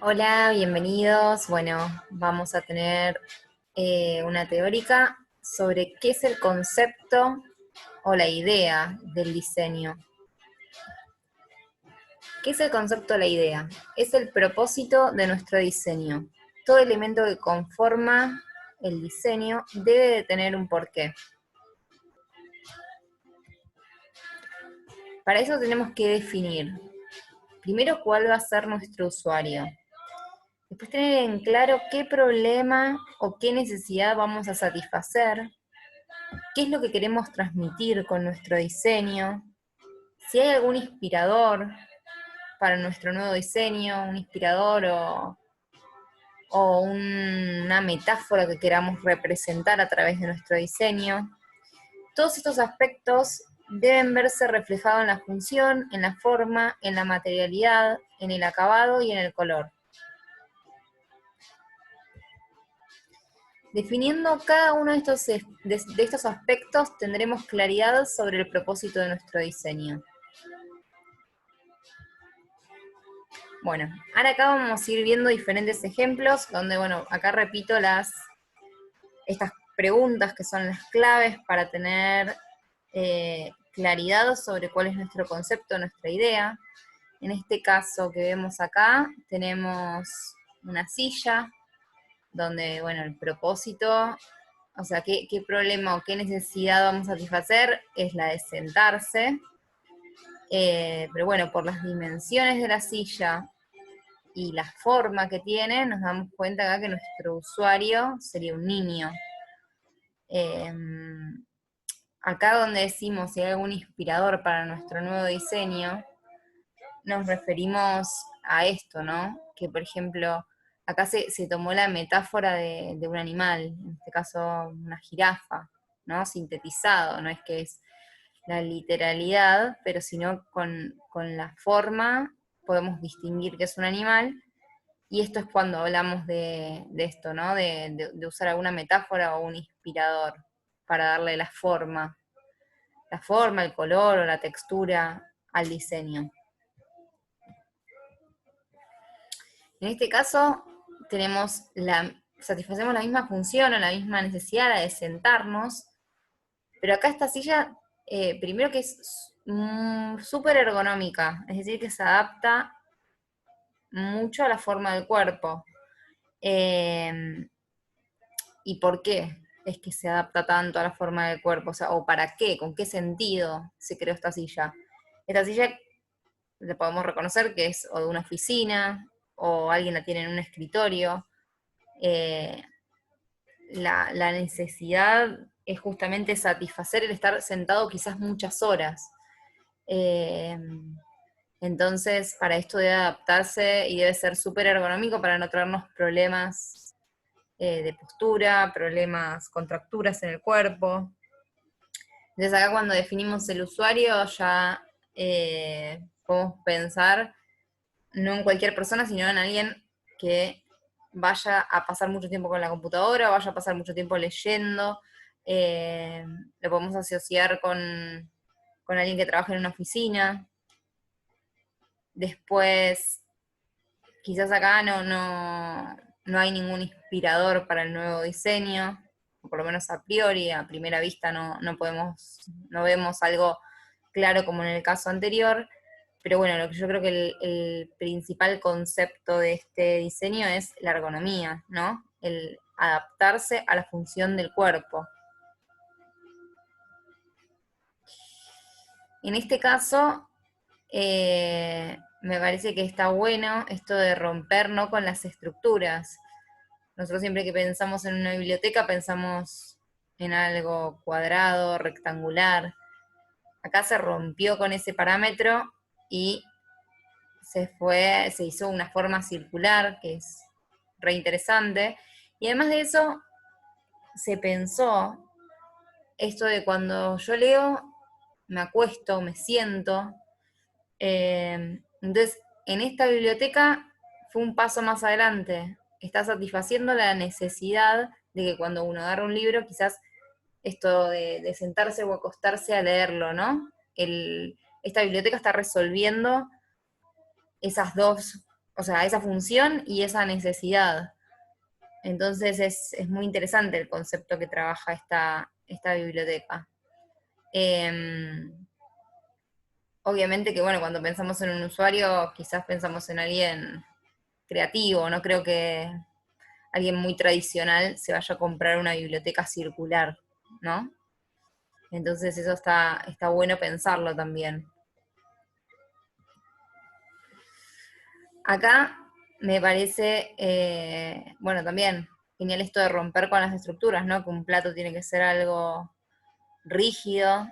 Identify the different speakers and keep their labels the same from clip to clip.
Speaker 1: Hola, bienvenidos. Bueno, vamos a tener una teórica sobre qué es el concepto o la idea del diseño. ¿Qué es el concepto o la idea? Es el propósito de nuestro diseño. Todo elemento que conforma el diseño debe de tener un porqué. Para eso tenemos que definir, primero, cuál va a ser nuestro usuario. Después tener en claro qué problema o qué necesidad vamos a satisfacer, qué es lo que queremos transmitir con nuestro diseño, si hay algún inspirador para nuestro nuevo diseño, un inspirador una metáfora que queramos representar a través de nuestro diseño. Todos estos aspectos deben verse reflejados en la función, en la forma, en la materialidad, en el acabado y en el color. Definiendo cada uno de estos aspectos, tendremos claridad sobre el propósito de nuestro diseño. Bueno, ahora acá vamos a ir viendo diferentes ejemplos, donde, bueno, acá repito estas preguntas que son las claves para tener claridad sobre cuál es nuestro concepto, nuestra idea. En este caso que vemos acá, tenemos una silla, donde, bueno, el propósito, o sea, qué problema o qué necesidad vamos a satisfacer es la de sentarse. Pero bueno, por las dimensiones de la silla y la forma que tiene, nos damos cuenta acá que nuestro usuario sería un niño. Eh, Acá donde decimos si hay algún inspirador para nuestro nuevo diseño, nos referimos a esto, ¿no? Que por ejemplo, acá se tomó la metáfora de un animal, en este caso una jirafa, ¿no? Sintetizado, no es que es la literalidad, pero sino con la forma podemos distinguir que es un animal. Y esto es cuando hablamos de esto, ¿no? De usar alguna metáfora o un inspirador para darle la forma, el color o la textura al diseño. En este caso, satisfacemos la misma función o la misma necesidad, la de sentarnos, pero acá esta silla, primero que es súper ergonómica, es decir, que se adapta mucho a la forma del cuerpo. Eh, ¿Y por qué es que se adapta tanto a la forma del cuerpo? O sea, ¿o para qué? ¿Con qué sentido se creó esta silla? Esta silla le podemos reconocer que es o de una oficina, o alguien la tiene en un escritorio. Eh, la necesidad es justamente satisfacer el estar sentado quizás muchas horas. Eh, entonces, para esto debe adaptarse y debe ser súper ergonómico para no traernos problemas de postura, problemas, contracturas en el cuerpo. Entonces acá cuando definimos el usuario ya podemos pensar no en cualquier persona, sino en alguien que vaya a pasar mucho tiempo con la computadora, vaya a pasar mucho tiempo leyendo. eh, lo podemos asociar con alguien que trabaja en una oficina. Después, quizás acá no hay ningún inspirador para el nuevo diseño, o por lo menos a priori, a primera vista no vemos algo claro como en el caso anterior, pero bueno, lo que yo creo que el principal concepto de este diseño es la ergonomía, ¿no? El adaptarse a la función del cuerpo. En este caso, me parece que está bueno esto de romper, ¿no?, con las estructuras. Nosotros siempre que pensamos en una biblioteca pensamos en algo cuadrado, rectangular. Acá se rompió con ese parámetro y se hizo una forma circular, que es re interesante. Y además de eso, se pensó esto de cuando yo leo, me acuesto, me siento. Entonces, en esta biblioteca fue un paso más adelante. Está satisfaciendo la necesidad de que cuando uno agarra un libro, quizás esto de sentarse o acostarse a leerlo, ¿no? Esta biblioteca está resolviendo esas dos o sea, esa función y esa necesidad. Entonces es muy interesante el concepto que trabaja esta biblioteca. Obviamente que, bueno, cuando pensamos en un usuario, quizás pensamos en alguien creativo, no creo que alguien muy tradicional se vaya a comprar una biblioteca circular, ¿no? Entonces eso está bueno pensarlo también. Acá me parece, bueno, también genial esto de romper con las estructuras, ¿no? Que un plato tiene que ser algo rígido,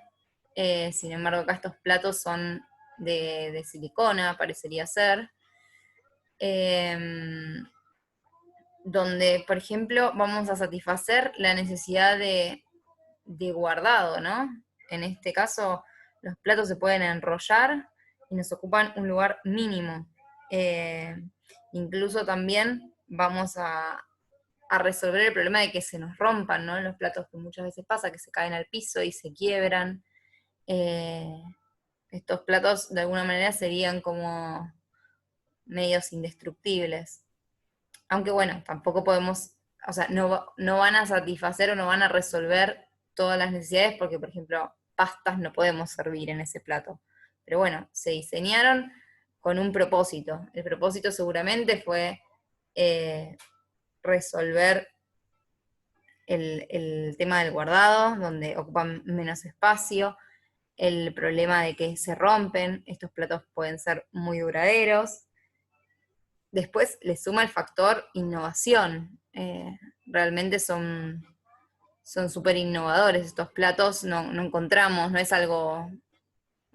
Speaker 1: sin embargo acá estos platos son de silicona, parecería ser, eh, donde, por ejemplo, vamos a satisfacer la necesidad de guardado, ¿no? En este caso, los platos se pueden enrollar y nos ocupan un lugar mínimo. Eh, Incluso también vamos a resolver el problema de que se nos rompan, ¿no? Los platos, que muchas veces pasa, que se caen al piso y se quiebran. Eh, Estos platos de alguna manera serían como medios indestructibles. Aunque bueno, tampoco podemos, o sea, no van a satisfacer o no van a resolver todas las necesidades porque, por ejemplo, pastas no podemos servir en ese plato. Pero bueno, se diseñaron con un propósito. El propósito seguramente fue eh, resolver el tema del guardado, donde ocupan menos espacio, el problema de que se rompen, estos platos pueden ser muy duraderos. Después le suma el factor innovación. Realmente son súper innovadores estos platos, no encontramos, no es algo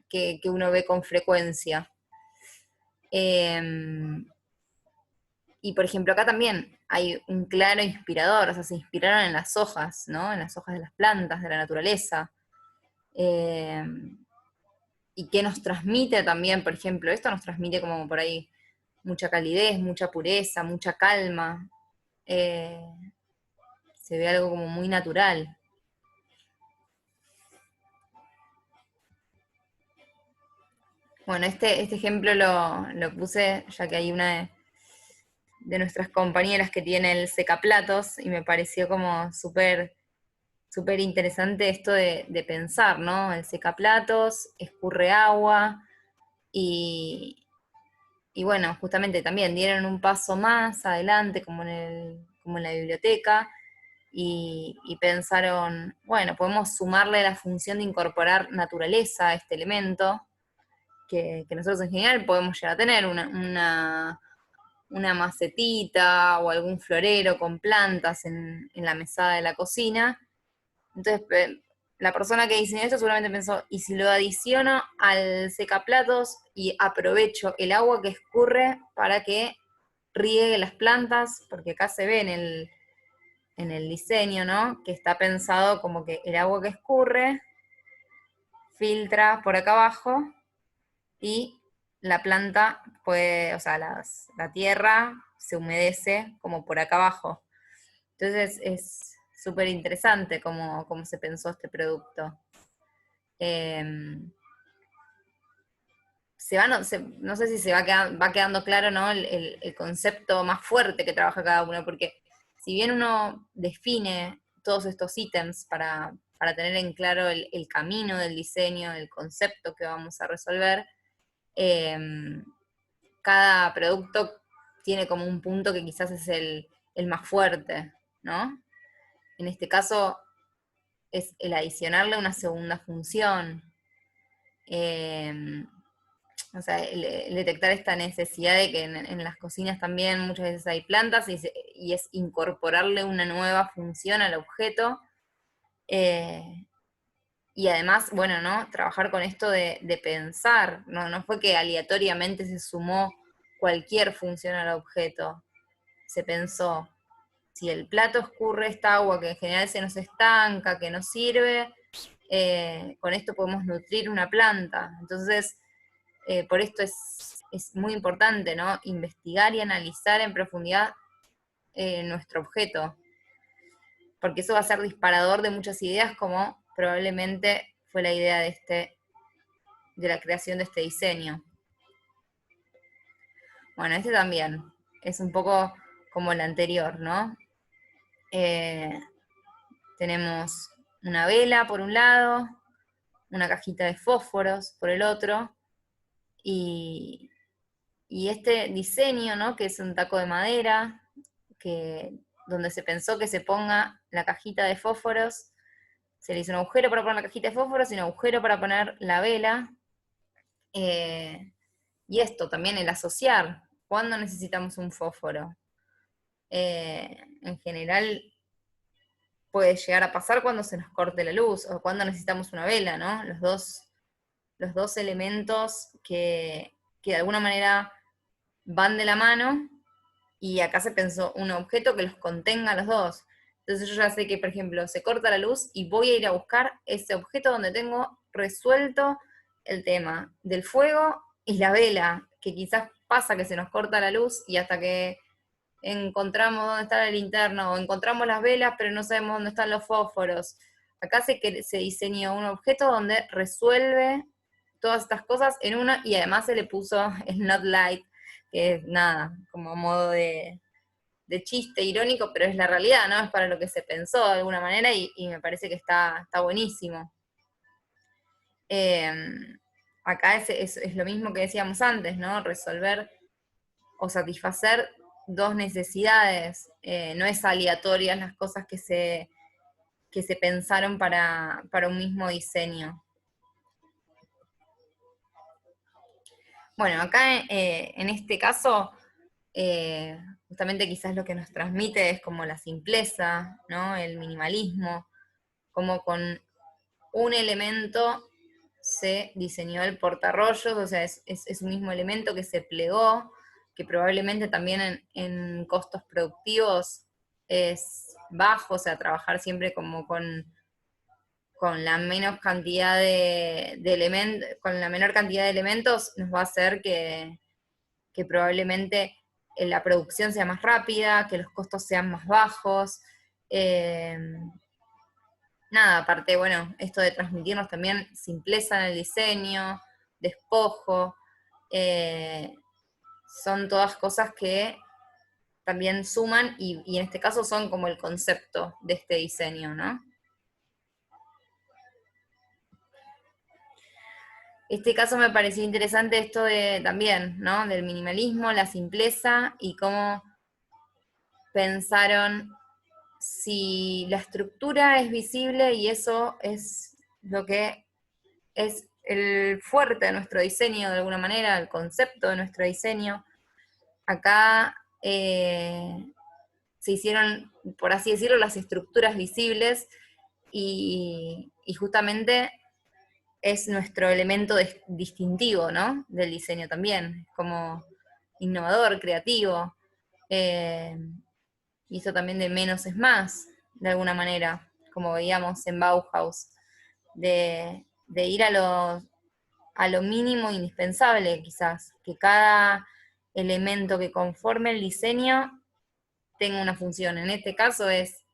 Speaker 1: que uno ve con frecuencia. Eh, y por ejemplo, acá también hay un claro inspirador, o sea, se inspiraron en las hojas, ¿no? En las hojas de las plantas, de la naturaleza. Eh, y que nos transmite también, por ejemplo, esto nos transmite como por ahí mucha calidez, mucha pureza, mucha calma. Eh, Se ve algo como muy natural. Bueno, este ejemplo lo puse ya que hay una de nuestras compañeras que tiene el secaplatos y me pareció como súper interesante esto de pensar, ¿no? El secaplatos, escurre agua y, y bueno, justamente también dieron un paso más adelante como como en la biblioteca y pensaron, bueno, podemos sumarle la función de incorporar naturaleza a este elemento, que nosotros en general podemos llegar a tener, una macetita o algún florero con plantas en la mesada de la cocina. Entonces, la persona que diseñó esto seguramente pensó, ¿y si lo adiciono al secaplatos y aprovecho el agua que escurre para que riegue las plantas? Porque acá se ve en el diseño, ¿no? Que está pensado como que el agua que escurre filtra por acá abajo y la planta puede, o sea, la tierra se humedece como por acá abajo. Entonces es súper interesante cómo se pensó este producto. Eh, no sé si va quedando claro, ¿no? El concepto más fuerte que trabaja cada uno, porque si bien uno define todos estos ítems para tener en claro el camino del diseño, el concepto que vamos a resolver, eh, cada producto tiene como un punto que quizás es el más fuerte, ¿no? En este caso es el adicionarle una segunda función. Eh, o sea, el detectar esta necesidad de que en las cocinas también muchas veces hay plantas y es incorporarle una nueva función al objeto. eh, y además, bueno, ¿no? Trabajar con esto de pensar, no fue que aleatoriamente se sumó cualquier función al objeto. Se pensó, si el plato escurre esta agua que en general se nos estanca, que no sirve, con esto podemos nutrir una planta. Entonces, por esto es muy importante, ¿no? Investigar y analizar en profundidad nuestro objeto, porque eso va a ser disparador de muchas ideas, como probablemente fue la idea de la creación de este diseño. Bueno, este también es un poco como el anterior, ¿no? Eh, tenemos una vela por un lado, una cajita de fósforos por el otro, y, y este diseño, ¿no? Que es un taco de madera, que, donde se pensó que se ponga la cajita de fósforos, se le hizo un agujero para poner la cajita de fósforos y un agujero para poner la vela. Eh, y esto también, el asociar, ¿cuándo necesitamos un fósforo? En general puede llegar a pasar cuando se nos corte la luz o cuando necesitamos una vela, ¿no? Los dos elementos que de alguna manera van de la mano, y acá se pensó un objeto que los contenga a los dos. Entonces yo ya sé que, por ejemplo, se corta la luz y voy a ir a buscar ese objeto donde tengo resuelto el tema del fuego y la vela, que quizás pasa que se nos corta la luz y hasta que encontramos dónde está la linterna o encontramos las velas pero no sabemos dónde están los fósforos. Acá se diseñó un objeto donde resuelve todas estas cosas en una, y además se le puso el not light, que es nada, como modo de chiste irónico, pero es la realidad, ¿no? Es para lo que se pensó de alguna manera y me parece que está buenísimo. Eh, acá es lo mismo que decíamos antes, ¿no? Resolver o satisfacer dos necesidades, no es aleatorias las cosas que se pensaron para un mismo diseño. Bueno, acá en este caso, justamente quizás lo que nos transmite es como la simpleza, ¿no? El minimalismo, como con un elemento se diseñó el portarrollos, o sea, es un mismo elemento que se plegó, que probablemente también en costos productivos es bajo, o sea, trabajar siempre como con la menos cantidad de elementos, con la menor cantidad de elementos, nos va a hacer que probablemente la producción sea más rápida, que los costos sean más bajos. Eh, nada, aparte, bueno, esto de transmitirnos también simpleza en el diseño, despojo, eh, son todas cosas que también suman y en este caso son como el concepto de este diseño, ¿no? Este caso me pareció interesante esto de también, ¿no? Del minimalismo, la simpleza y cómo pensaron si la estructura es visible y eso es lo que es el fuerte de nuestro diseño de alguna manera, el concepto de nuestro diseño. Acá se hicieron, por así decirlo, las estructuras visibles y justamente es nuestro elemento distintivo, ¿no? Del diseño también, como innovador, creativo, eh, y eso también de menos es más, de alguna manera, como veíamos en Bauhaus, de ir a lo mínimo indispensable quizás, que cada elemento que conforme el diseño tenga una función. En este caso es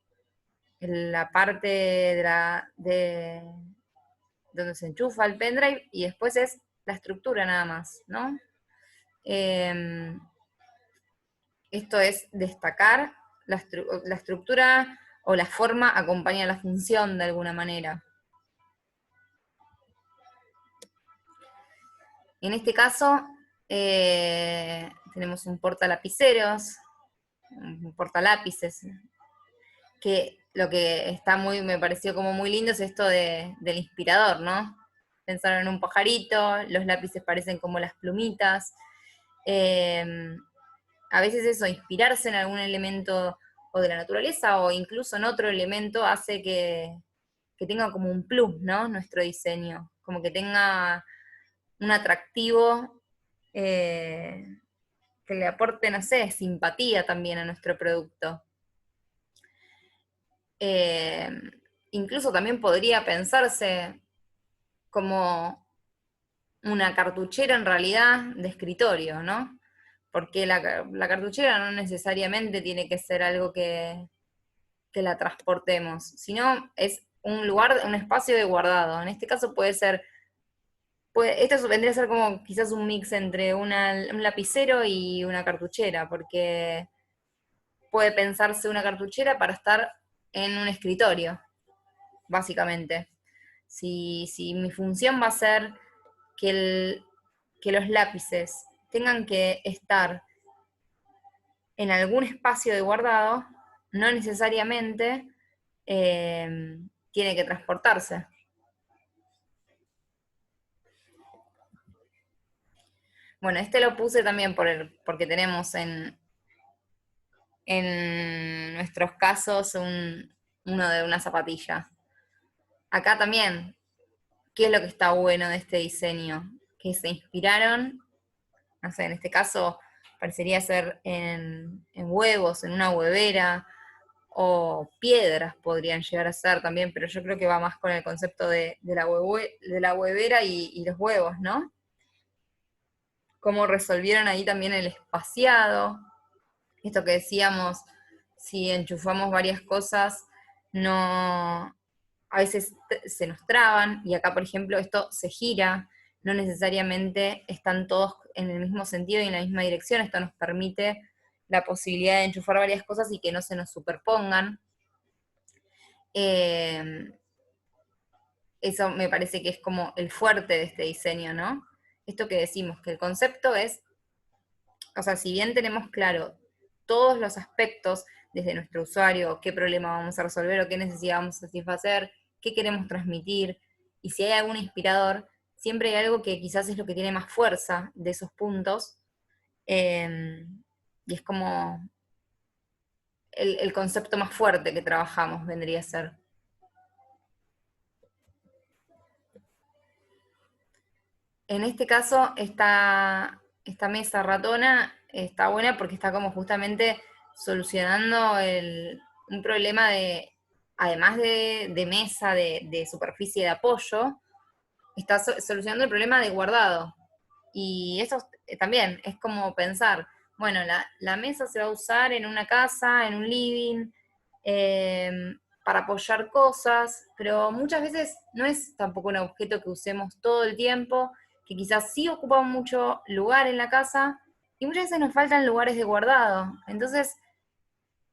Speaker 1: la parte de donde se enchufa el pendrive y después es la estructura nada más, ¿no? Eh, esto es destacar la estructura o la forma acompaña la función de alguna manera. En este caso, tenemos un portalapiceros, un portalápices, que lo que está me pareció como muy lindo es esto del inspirador, ¿no? Pensaron en un pajarito, los lápices parecen como las plumitas. Eh, a veces eso, inspirarse en algún elemento o de la naturaleza o incluso en otro elemento hace que tenga como un plus, ¿no? Nuestro diseño, como que tenga un atractivo eh, que le aporte, no sé, simpatía también a nuestro producto. Eh, incluso también podría pensarse como una cartuchera en realidad de escritorio, ¿no? Porque la cartuchera no necesariamente tiene que ser algo que la transportemos, sino es un lugar, un espacio de guardado. En este caso puede ser Pues esto vendría a ser como quizás un mix entre un lapicero y una cartuchera, porque puede pensarse una cartuchera para estar en un escritorio, básicamente. Si mi función va a ser que, que los lápices tengan que estar en algún espacio de guardado, no necesariamente tiene que transportarse. Bueno, este lo puse también porque tenemos en nuestros casos uno de una zapatilla. Acá también, ¿qué es lo que está bueno de este diseño? Que se inspiraron, no sé, en este caso parecería ser en huevos, en una huevera, o piedras podrían llegar a ser también, pero yo creo que va más con el concepto de la huevera y los huevos, ¿no? Cómo resolvieron ahí también el espaciado, esto que decíamos, si enchufamos varias cosas, no, a veces se nos traban, y acá, por ejemplo, esto se gira, no necesariamente están todos en el mismo sentido y en la misma dirección, esto nos permite la posibilidad de enchufar varias cosas y que no se nos superpongan. Eh, Eso me parece que es como el fuerte de este diseño, ¿no? Esto que decimos, que el concepto es, o sea, si bien tenemos claro todos los aspectos desde nuestro usuario, qué problema vamos a resolver o qué necesidad vamos a satisfacer, qué queremos transmitir, y si hay algún inspirador, siempre hay algo que quizás es lo que tiene más fuerza de esos puntos, eh, y es como el concepto más fuerte que trabajamos, vendría a ser. En este caso, esta mesa ratona está buena porque está como justamente solucionando un problema además de mesa, de superficie de apoyo, está solucionando el problema de guardado. Y eso también es como pensar, bueno, la mesa se va a usar en una casa, en un living, eh, para apoyar cosas, pero muchas veces no es tampoco un objeto que usemos todo el tiempo, que quizás sí ocupa mucho lugar en la casa, y muchas veces nos faltan lugares de guardado. Entonces,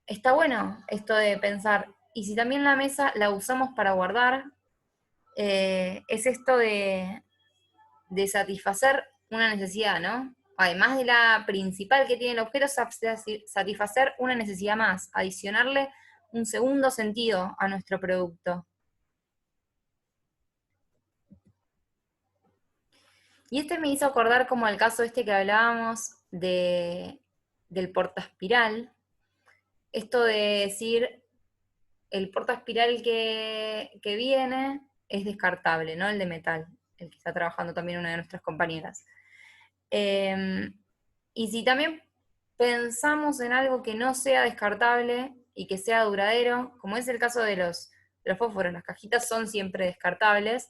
Speaker 1: está bueno esto de pensar, y si también la mesa la usamos para guardar, es esto de satisfacer una necesidad, ¿no? Además de la principal que tiene el objeto, satisfacer una necesidad más, adicionarle un segundo sentido a nuestro producto. Y este me hizo acordar como el caso este que hablábamos del portaespiral, esto de decir, el portaespiral que viene es descartable, ¿no? El de metal, el que está trabajando también una de nuestras compañeras. Eh, y si también pensamos en algo que no sea descartable y que sea duradero, como es el caso de los fósforos, las cajitas son siempre descartables,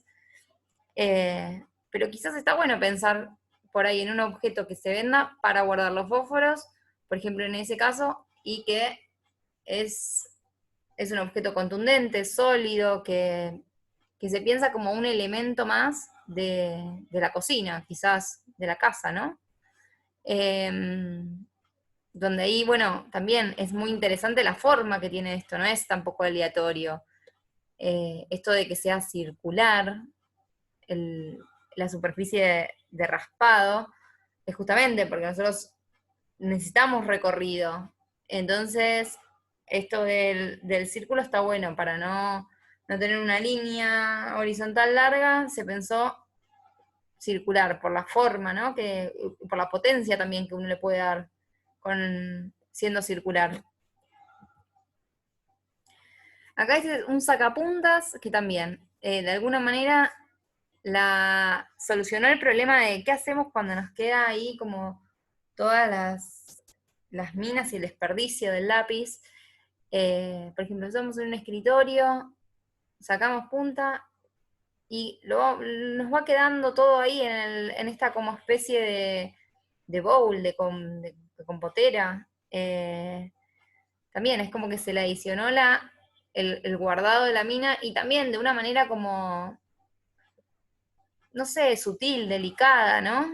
Speaker 1: pero quizás está bueno pensar por ahí en un objeto que se venda para guardar los fósforos, por ejemplo en ese caso, y que es, es un objeto contundente, sólido, que se piensa como un elemento más de la cocina, quizás de la casa, ¿no? Eh, Donde ahí, bueno, también es muy interesante la forma que tiene esto, no es tampoco aleatorio. Esto de que sea circular, el- la superficie de raspado, es justamente porque nosotros necesitamos recorrido. Entonces, esto del círculo está bueno para no tener una línea horizontal larga, se pensó circular por la forma, ¿no? Por la potencia también que uno le puede dar siendo circular. Acá es un sacapuntas que también, de alguna manera, solucionó el problema de qué hacemos cuando nos queda ahí como todas las minas y el desperdicio del lápiz. Por ejemplo, estamos en un escritorio, sacamos punta y nos va quedando todo ahí en esta como especie de bowl, de compotera. También es como que se le adicionó el guardado de la mina y también de una manera como no sé, sutil, delicada, ¿no?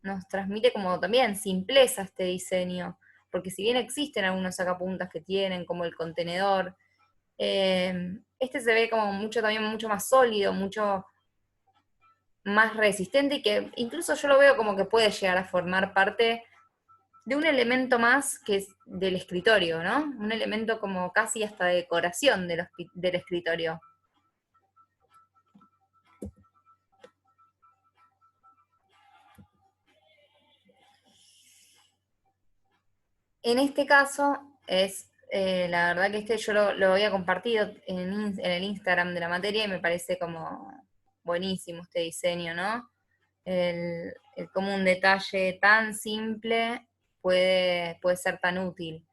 Speaker 1: Nos transmite como también simpleza este diseño, porque si bien existen algunos sacapuntas que tienen, como el contenedor, este se ve como mucho también mucho más sólido, mucho más resistente y que incluso yo lo veo como que puede llegar a formar parte de un elemento más que es del escritorio, ¿no? Un elemento como casi hasta de decoración del escritorio. En este caso es, la verdad que yo lo había compartido en el Instagram de la materia y me parece como buenísimo este diseño, ¿no? El cómo un detalle tan simple puede ser tan útil.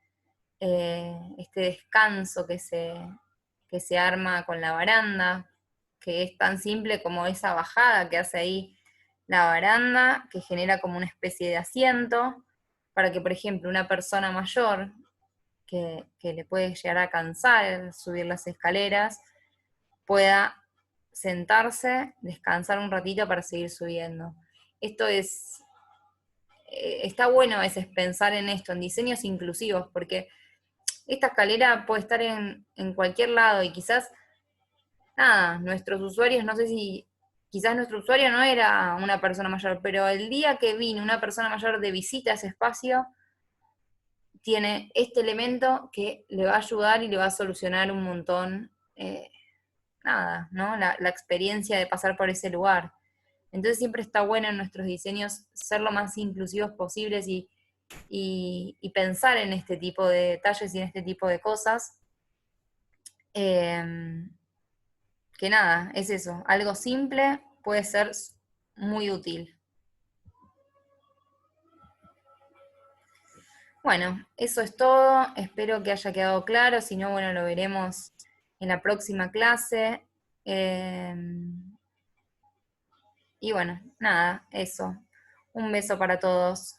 Speaker 1: Este descanso que se arma con la baranda, que es tan simple como esa bajada que hace ahí la baranda, que genera como una especie de asiento, para que, por ejemplo, una persona mayor que le puede llegar a cansar subir las escaleras, pueda sentarse, descansar un ratito para seguir subiendo. Esto es, está bueno a veces pensar en esto, en diseños inclusivos, porque esta escalera puede estar en cualquier lado y quizás, nada, nuestros usuarios, no sé si, quizás nuestro usuario no era una persona mayor, pero el día que vino una persona mayor de visita a ese espacio, tiene este elemento que le va a ayudar y le va a solucionar un montón, nada, ¿no? La experiencia de pasar por ese lugar. Entonces siempre está bueno en nuestros diseños ser lo más inclusivos posibles y pensar en este tipo de detalles y en este tipo de cosas. Eh, que nada, es eso, algo simple puede ser muy útil. Bueno, eso es todo, espero que haya quedado claro, si no, bueno, lo veremos en la próxima clase. Eh, y bueno, nada, eso. Un beso para todos.